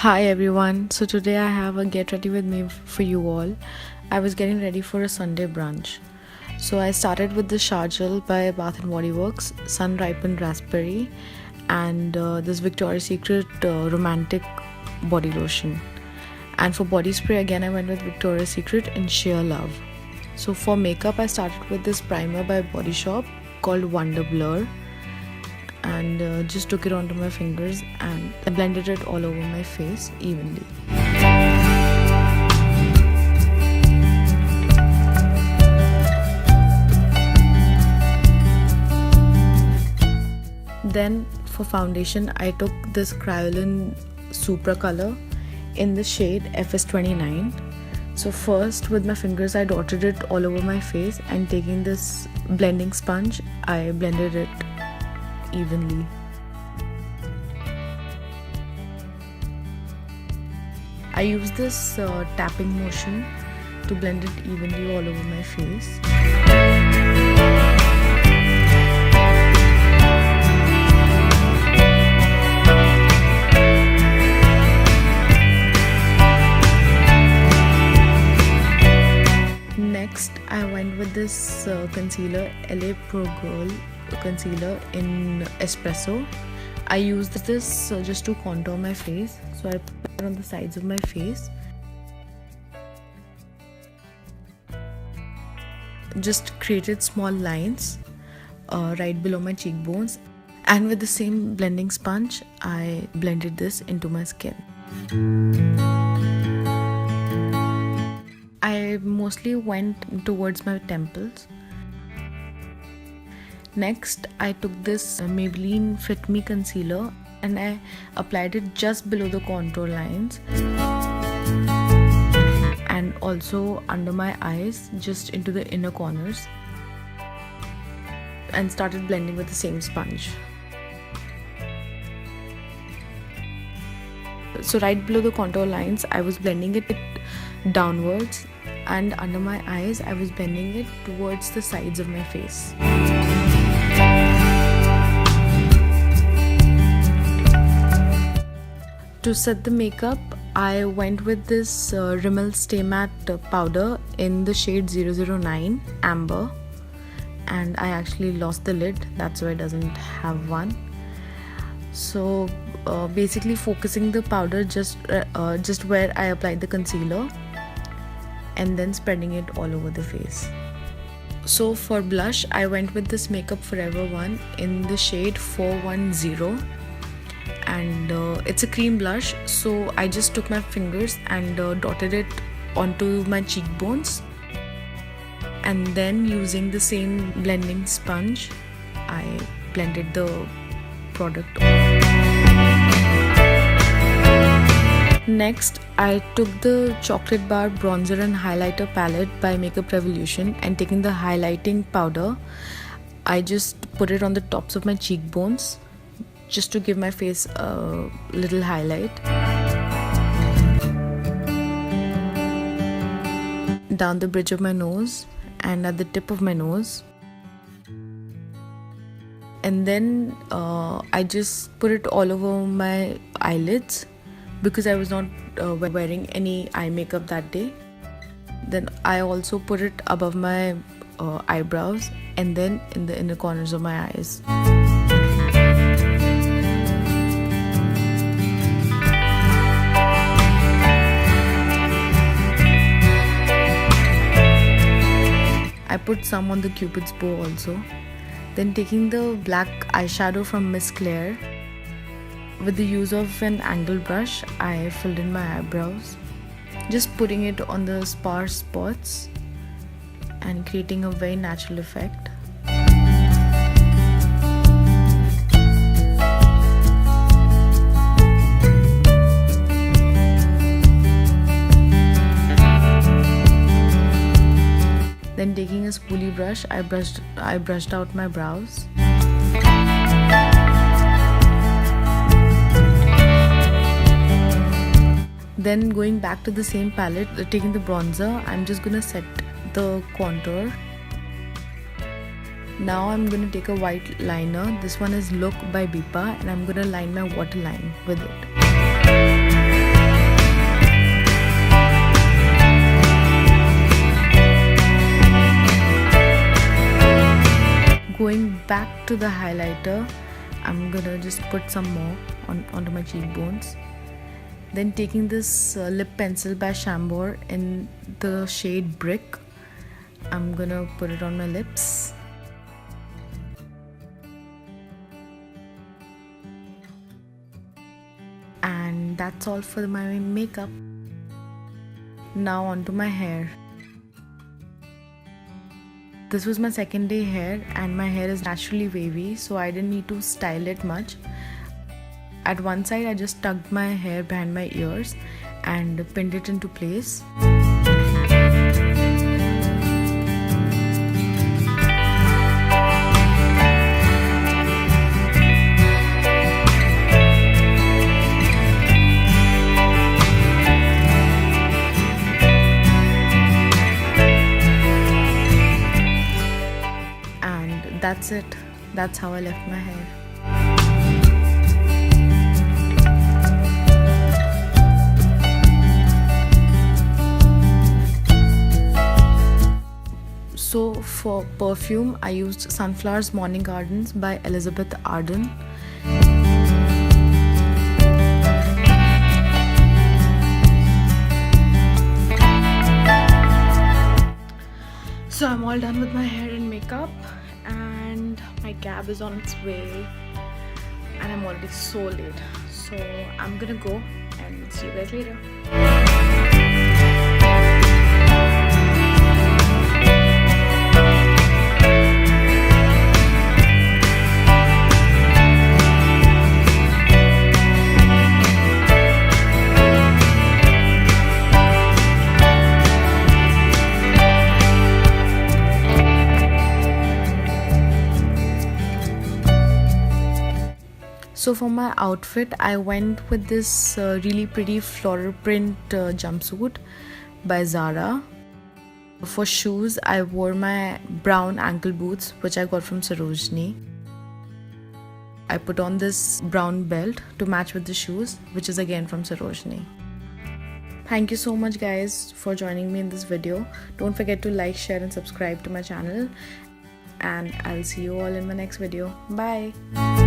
Hi everyone. So today I have a get ready with me for you all. I was getting ready for a Sunday brunch. So I started with the shower gel by Bath and Body Works, sun ripened raspberry, and this Victoria's Secret romantic body lotion. And for body spray again I went with Victoria's Secret in sheer love. So for makeup I started with this primer by Body Shop called Wonderblur, and just took it onto my fingers and I blended it all over my face evenly. Then for foundation I took this Kryolan supracolor in the shade FS29. So first with my fingers I dotted it all over my face, and taking this blending sponge I blended it evenly. I use this tapping motion to blend it evenly all over my face. Next I went with this concealer, LA Pro Girl concealer in espresso. I used this just to contour my face, so I put it on the sides of my face, just created small lines right below my cheekbones, and with the same blending sponge I blended this into my skin. I mostly went towards my temples. Next, I took this Maybelline Fit Me concealer and I applied it just below the contour lines and also under my eyes, just into the inner corners, and started blending with the same sponge. So right below the contour lines, I was blending it downwards, and under my eyes, I was blending it towards the sides of my face. To set the makeup, I went with this Rimmel Stay Matte powder in the shade 009 Amber, and I actually lost the lid, that's why it doesn't have one. So basically focusing the powder just where I applied the concealer, and then spreading it all over the face. So for blush, I went with this Makeup Forever one in the shade 410, and it's a cream blush, so I just took my fingers and dotted it onto my cheekbones, and then using the same blending sponge I blended the product. Next, I took the Chocolate Bar Bronzer and Highlighter palette by Makeup Revolution, and taking the highlighting powder, I just put it on the tops of my cheekbones just to give my face a little highlight. Down the bridge of my nose and at the tip of my nose. And then I just put it all over my eyelids because I was not wearing any eye makeup that day. Then I also put it above my eyebrows and then in the inner corners of my eyes. I put some on the Cupid's bow also. Then taking the black eyeshadow from Miss Claire, with the use of an angle brush, I filled in my eyebrows, just putting it on the sparse spots and creating a very natural effect. Then taking a spoolie brush, I brushed out my brows. Then going back to the same palette, taking the bronzer, I'm just gonna set the contour. Now I'm going to take a white liner. This one is Look by Bipa, and I'm going to line my waterline with it. back to the highlighter, I'm gonna just put some more onto my cheekbones. Then taking this lip pencil by Chambor in the shade Brick, I'm gonna put it on my lips. And that's all for my makeup. Now onto my hair. This was my second day hair and my hair is naturally wavy, so I didn't need to style it much. At one side I just tucked my hair behind my ears and pinned it into place. That's it. That's how I left my hair. So for perfume, I used Sunflower's Morning Gardens by Elizabeth Arden. So I'm all done with my hair and makeup. And my cab is on its way and I'm already so late, so I'm gonna go and see you guys later. So for my outfit, I went with this really pretty floral print jumpsuit by Zara. For shoes, I wore my brown ankle boots, which I got from Sarojini. I put on this brown belt to match with the shoes, which is again from Sarojini. Thank you so much guys for joining me in this video. Don't forget to like, share and subscribe to my channel. And I'll see you all in my next video. Bye!